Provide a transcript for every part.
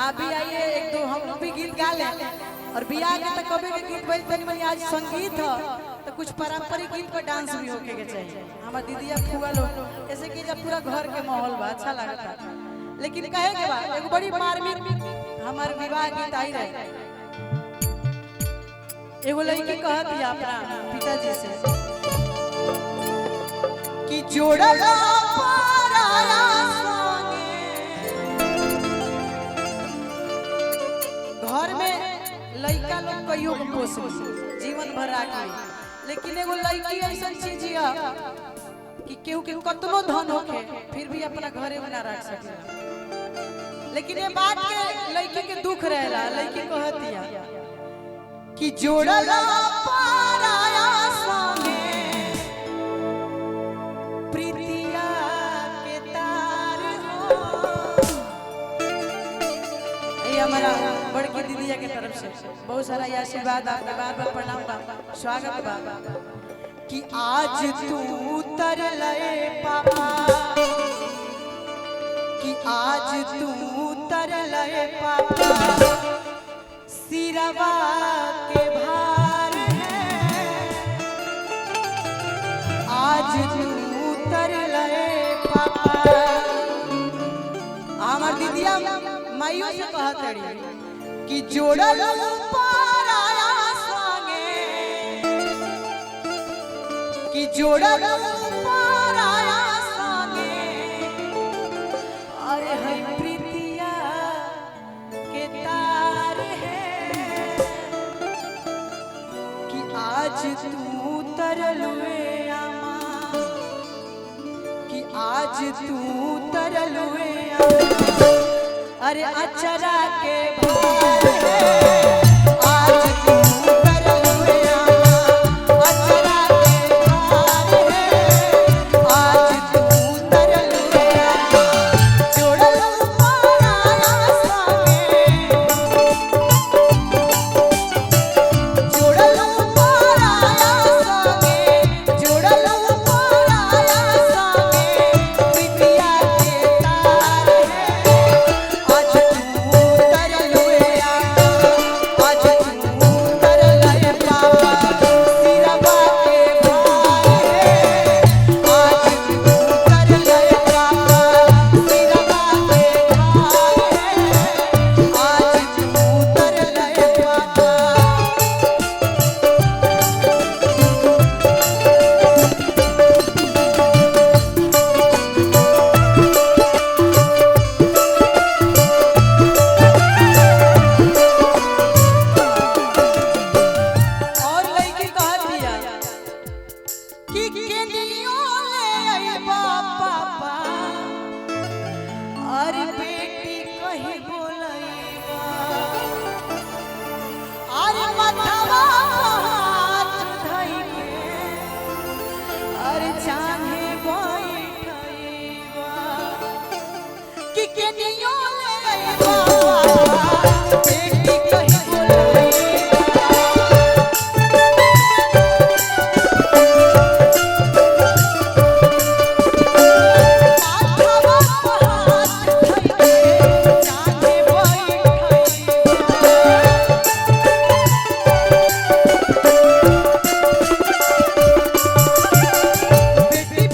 आप भी आइए, एक दो हम भी गीत गा ले। और बियाह के तो कभी के गीत बज तनी मनी आज संगीत हो तो कुछ पारंपरिक गीत पर डांस भी होके के चाहिए। हमार दीदिया फुआ लोग ऐसे कि जब पूरा घर के माहौल बा अच्छा लगता। लेकिन कहे के बा एगो बड़ी मार्मिक हमार विवाह गीत आई रहे। एगो लड़की कहत है अपना पिताजी से कि जोड़ला पाराया घर में लड़का लोग कहियो को पोसे जीवन भर राखी, लेकिन एगो लड़की ऐसा चीज है कि केहू के कतनो धन होके फिर भी अपना घरे में ना रख सके। लेकिन ये बात के लड़की के दुख रहेला। लड़की कहती है कि जोड़ला पाराया संगे प्रीतिया के तार हो। ये हमारा बड़की दीदिया के तरफ से बहुत सारा आशीर्वाद आपका बार बार प्रणाम बा स्वागत बा कि आज तू उतर लए पापा, कि आज तू उतर लए पापा सिरवा के भार है। आज तू उतर लए पापा। हमार दीदिया माइयों से कहत रही कि जोड़ल पाराया संगे, कि जोड़ल पाराया संगे अरे है प्रीतिया के तार है। कि आज तू उतरलुए आमा, कि आज तू उतरलुए आमा अरे अचरा के भार है। आज तू उतरलुए आमा अचरा के भार है। आज तू उतरलुए आमा जोड़ल पाराया संगे, जोड़ल पाराया संगे, जोड़ल पाराया संगे प्रीतिया के तार है। आज तू उतरलुए आमा, आज तू उतरलए पापा सिरवा के भार है। आज तू उतरलए पापा सिरवा के भार है। आज तू उतरलए पापा। और लड़की कहत दिया कि केनियो ले आइबा पापा अरे बेटी कहीं बोलैबा अरे मथवा हाथ धइ के अरे चाहे बैठैबा। कि केनियो ले आइबा पापा बेटी कहीं बोलैबा। बेटी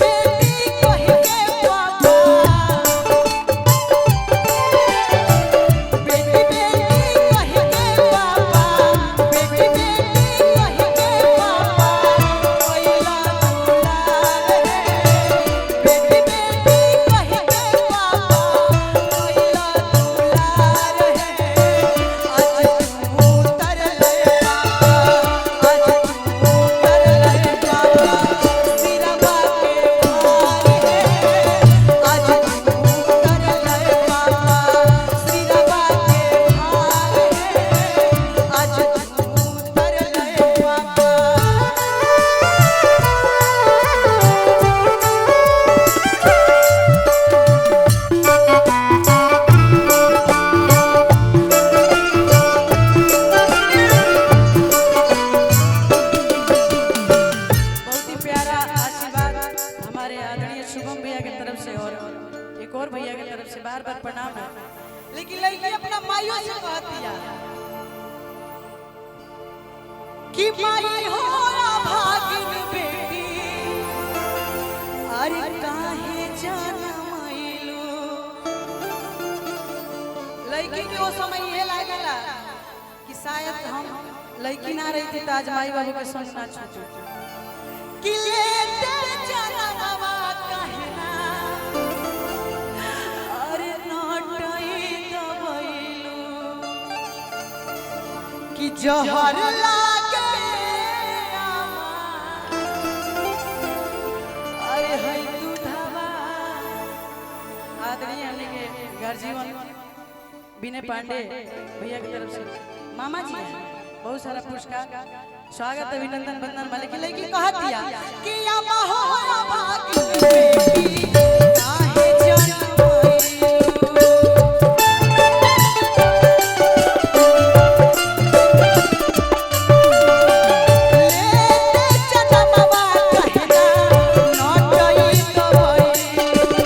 माइयों से कहतिया कि माई हो भागिन बेटी अरे काहे जनमैलू। लड़की के वो समय ये लागला कि शायद हम लड़की ना रही थी तो आज माई बाबू के संग ना छूटू कि लेते जनमवा कहना अरे नटई दबैलू कि जहर लागे आमा अरे है दूधवा। आदरणीय हमने के घर जीवन विनय पांडे भैया की तरफ से मामा जी हैं बहुत सारा पुरस्कार स्वागत अभिनंदन बंदन वाले की लड़की कहा दिया कि अम्मा हो भागिन बेटी काहे जनमैलू। लेते जनमवा कहना नटई दबैलू।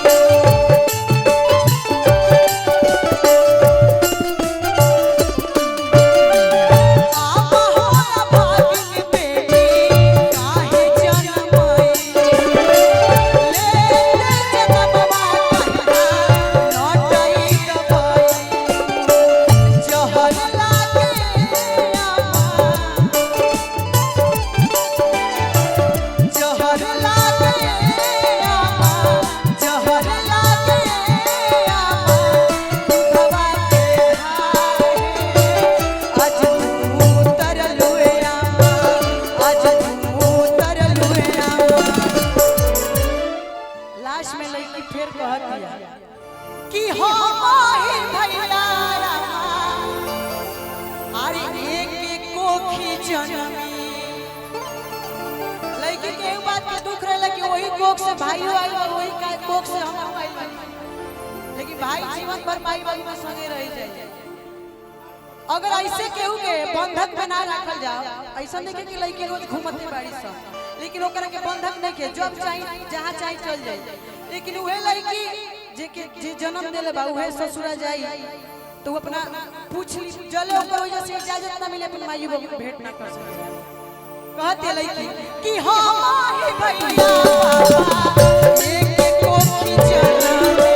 लास्ट में लड़की फिर कहतिया कि हो माही भैया अरे एक एक कोखी जनमी। लड़की के एक बात के दुख रहला कि वही कोख से भाई आइल और वही का कोख से हम आइल बानी, लेकिन भाई जीवन भर माई बाबू में संगे रह जाए। अगर ऐसे केहू के बंधक में ना रखल जाओ, ऐसा नहीं कि लड़की रोज घूमती बाड़ी सब, लेकिन ओकरा के बंधक नहीं के जब चाहे जहाँ चाहे चल जाए। लेकिन वह लड़की जे जन्म देले बा उहे ससुरा जाई तो अपना पूछ ली जले ओकर वजह से इजाजत ना मिले अपन माई बाबू भेंट ना कर सके। कहते लड़की कि हो माही भैया एक एक कोखी जनमी।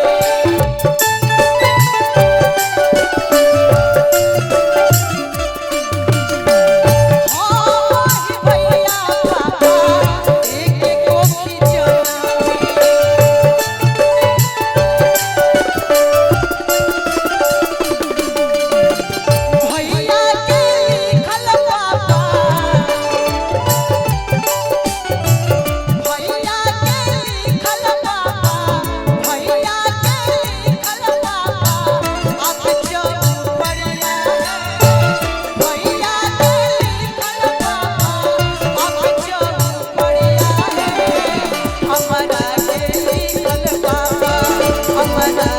हमारा